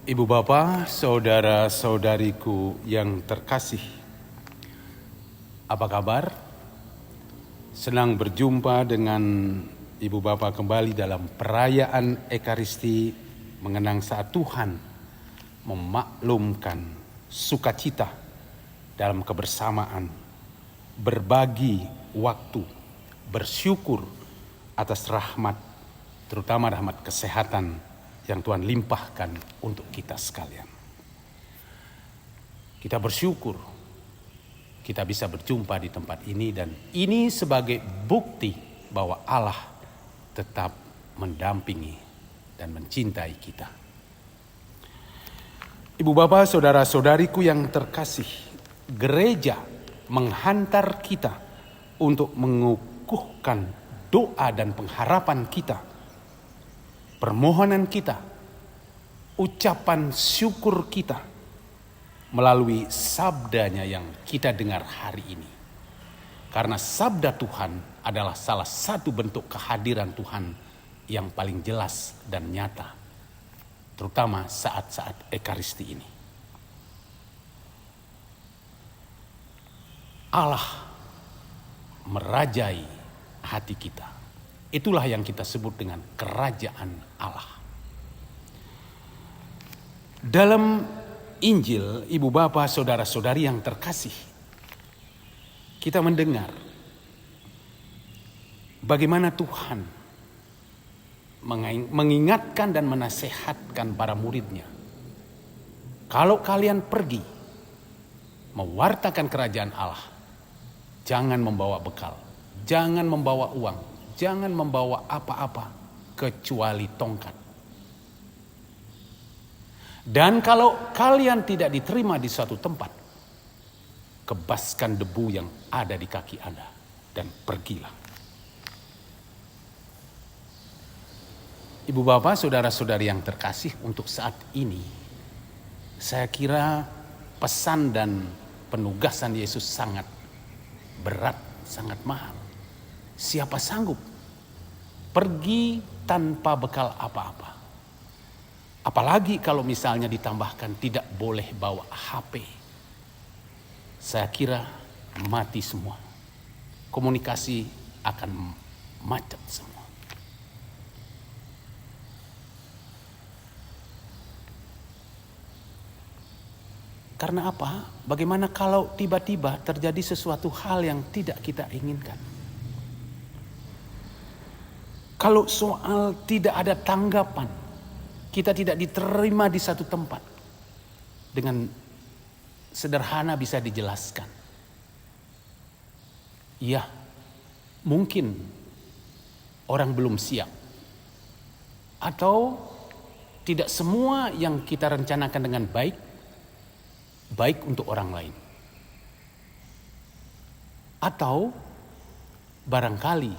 Ibu Bapa, saudara-saudariku yang terkasih, apa kabar? Senang berjumpa dengan Ibu Bapa kembali dalam perayaan Ekaristi, mengenang saat Tuhan memaklumkan sukacita dalam kebersamaan, berbagi waktu, bersyukur atas rahmat, terutama rahmat kesehatan yang Tuhan limpahkan untuk kita sekalian. Kita bersyukur kita bisa berjumpa di tempat ini, dan ini sebagai bukti bahwa Allah tetap mendampingi dan mencintai kita. Ibu bapak, saudara-saudariku yang terkasih, gereja menghantar kita untuk mengukuhkan doa dan pengharapan kita, permohonan kita, ucapan syukur kita melalui sabdanya yang kita dengar hari ini. Karena sabda Tuhan adalah salah satu bentuk kehadiran Tuhan yang paling jelas dan nyata, terutama saat-saat Ekaristi ini. Allah merajai hati kita. Itulah yang kita sebut dengan kerajaan Allah. Dalam Injil, ibu bapak, saudara-saudari yang terkasih, kita mendengar bagaimana Tuhan mengingatkan dan menasehatkan para muridnya. Kalau kalian pergi mewartakan kerajaan Allah, jangan membawa bekal, jangan membawa uang, jangan membawa apa-apa kecuali tongkat. Dan kalau kalian tidak diterima di suatu tempat, kebaskan debu yang ada di kaki Anda dan pergilah. Ibu bapak, saudara-saudari yang terkasih, untuk saat ini saya kira pesan dan penugasan Yesus sangat berat, sangat mahal. Siapa sanggup pergi tanpa bekal apa-apa? Apalagi kalau misalnya ditambahkan tidak boleh bawa HP. Saya kira mati semua. Komunikasi akan macet semua. Karena apa? Bagaimana kalau tiba-tiba terjadi sesuatu hal yang tidak kita inginkan? Kalau soal tidak ada tanggapan, kita tidak diterima di satu tempat, dengan sederhana bisa dijelaskan. Ya, mungkin orang belum siap, atau tidak semua yang kita rencanakan dengan baik untuk orang lain. Atau barangkali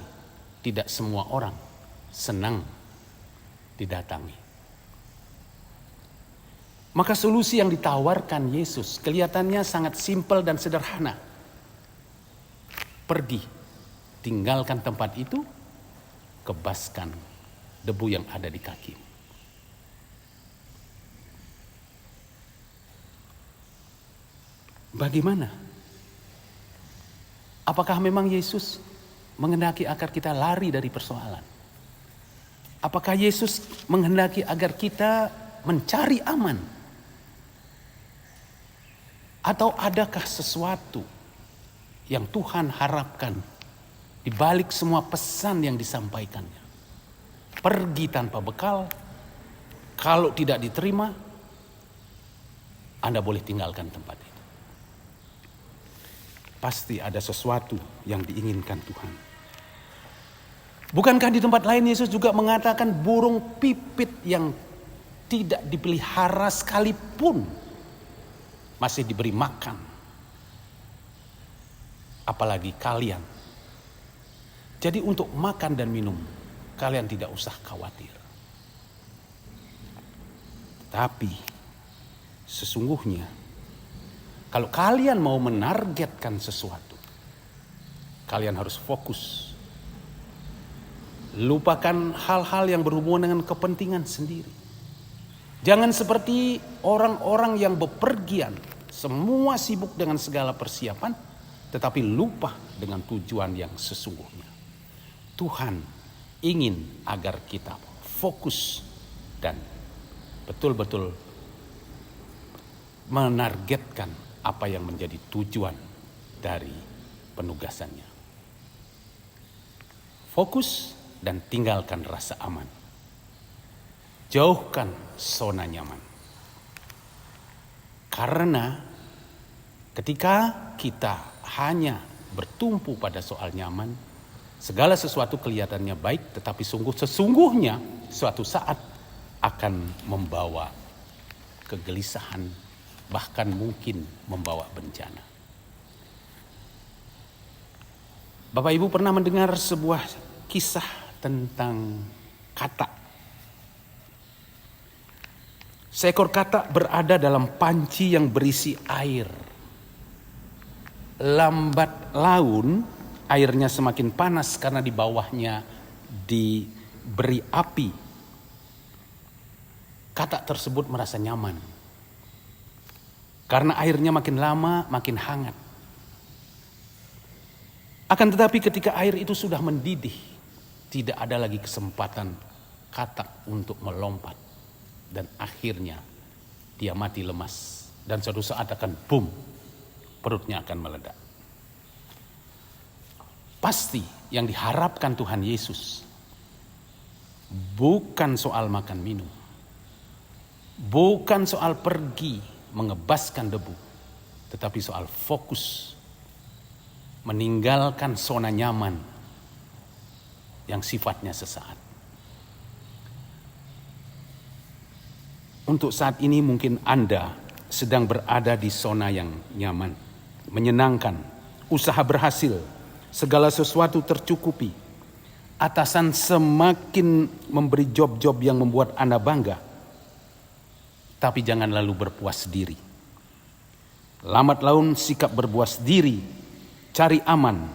tidak semua orang senang didatangi. Maka solusi yang ditawarkan Yesus kelihatannya sangat simpel dan sederhana. Pergi, tinggalkan tempat itu, kebaskan debu yang ada di kaki. Bagaimana? Apakah memang Yesus menghendaki agar kita lari dari persoalan? Apakah Yesus menghendaki agar kita mencari aman? Atau adakah sesuatu yang Tuhan harapkan di balik semua pesan yang disampaikannya? Pergi tanpa bekal, kalau tidak diterima, Anda boleh tinggalkan tempat itu. Pasti ada sesuatu yang diinginkan Tuhan. Bukankah di tempat lain Yesus juga mengatakan burung pipit yang tidak dipelihara sekalipun masih diberi makan, apalagi kalian. Jadi untuk makan dan minum kalian tidak usah khawatir. Tapi sesungguhnya kalau kalian mau menargetkan sesuatu, kalian harus fokus. Lupakan hal-hal yang berhubungan dengan kepentingan sendiri. Jangan seperti orang-orang yang bepergian, semua sibuk dengan segala persiapan, tetapi lupa dengan tujuan yang sesungguhnya. Tuhan ingin agar kita fokus dan betul-betul menargetkan apa yang menjadi tujuan dari penugasannya. Fokus dan tinggalkan rasa aman. Jauhkan zona nyaman. Karena ketika kita hanya bertumpu pada soal nyaman, segala sesuatu kelihatannya baik, tetapi sesungguhnya suatu saat akan membawa kegelisahan, bahkan mungkin membawa bencana. Bapak Ibu pernah mendengar sebuah kisah tentang katak. Seekor katak berada dalam panci yang berisi air. Lambat laun airnya semakin panas karena di bawahnya diberi api. Katak tersebut merasa nyaman. Karena airnya makin lama makin hangat. Akan tetapi ketika air itu sudah mendidih, tidak ada lagi kesempatan katak untuk melompat. Dan akhirnya dia mati lemas. Dan suatu saat akan boom, perutnya akan meledak. Pasti yang diharapkan Tuhan Yesus bukan soal makan minum, bukan soal pergi mengebaskan debu, tetapi soal fokus meninggalkan zona nyaman yang sifatnya sesaat. Untuk saat ini mungkin Anda sedang berada di zona yang nyaman, menyenangkan, usaha berhasil, segala sesuatu tercukupi. Atasan semakin memberi job-job yang membuat Anda bangga. Tapi jangan lalu berpuas diri. Lambat laun sikap berpuas diri, cari aman,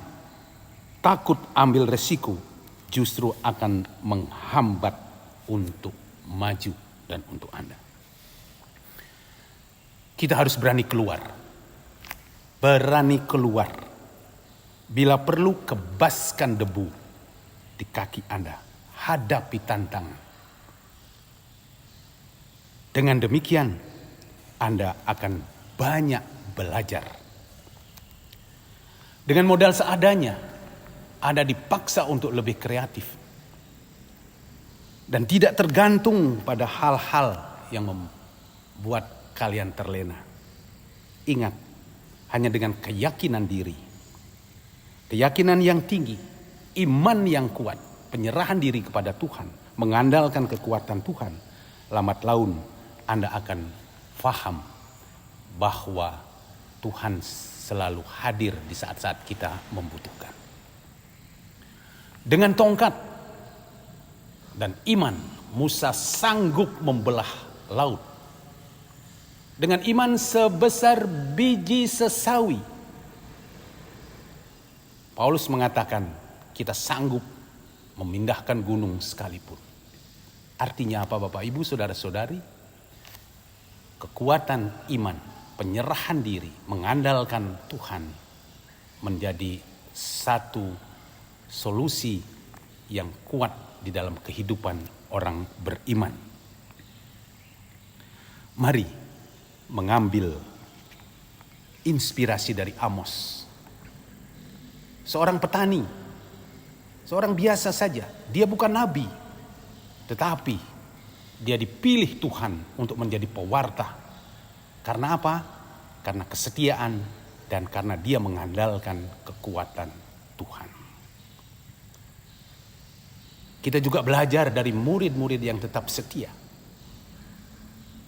takut ambil resiko, justru akan menghambat untuk maju dan untuk Anda. Kita harus berani keluar. Berani keluar. Bila perlu kebaskan debu di kaki Anda. Hadapi tantangan. Dengan demikian Anda akan banyak belajar. Dengan modal seadanya Anda dipaksa untuk lebih kreatif. Dan tidak tergantung pada hal-hal yang membuat kalian terlena. Ingat, hanya dengan keyakinan diri, keyakinan yang tinggi, iman yang kuat, penyerahan diri kepada Tuhan, mengandalkan kekuatan Tuhan, lambat laun Anda akan faham bahwa Tuhan selalu hadir di saat-saat kita membutuhkan. Dengan tongkat dan iman, Musa sanggup membelah laut. Dengan iman sebesar biji sesawi, Paulus mengatakan kita sanggup memindahkan gunung sekalipun. Artinya apa Bapak Ibu Saudara-saudari? Kekuatan iman, penyerahan diri, mengandalkan Tuhan menjadi satu solusi yang kuat di dalam kehidupan orang beriman. Mari mengambil inspirasi dari Amos. Seorang petani, seorang biasa saja. Dia bukan nabi, tetapi dia dipilih Tuhan untuk menjadi pewarta. Karena apa? Karena kesetiaan dan karena dia mengandalkan kekuatan Tuhan. Kita juga belajar dari murid-murid yang tetap setia.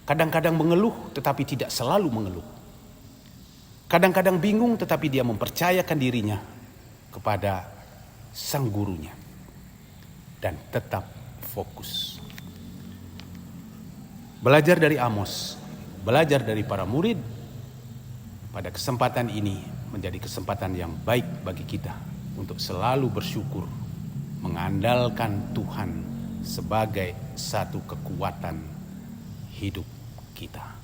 Kadang-kadang mengeluh tetapi tidak selalu mengeluh. Kadang-kadang bingung tetapi dia mempercayakan dirinya kepada sang gurunya. Dan tetap fokus. Belajar dari Amos, belajar dari para murid. Pada kesempatan ini menjadi kesempatan yang baik bagi kita untuk selalu bersyukur, mengandalkan Tuhan sebagai satu kekuatan hidup kita.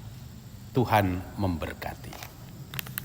Tuhan memberkati.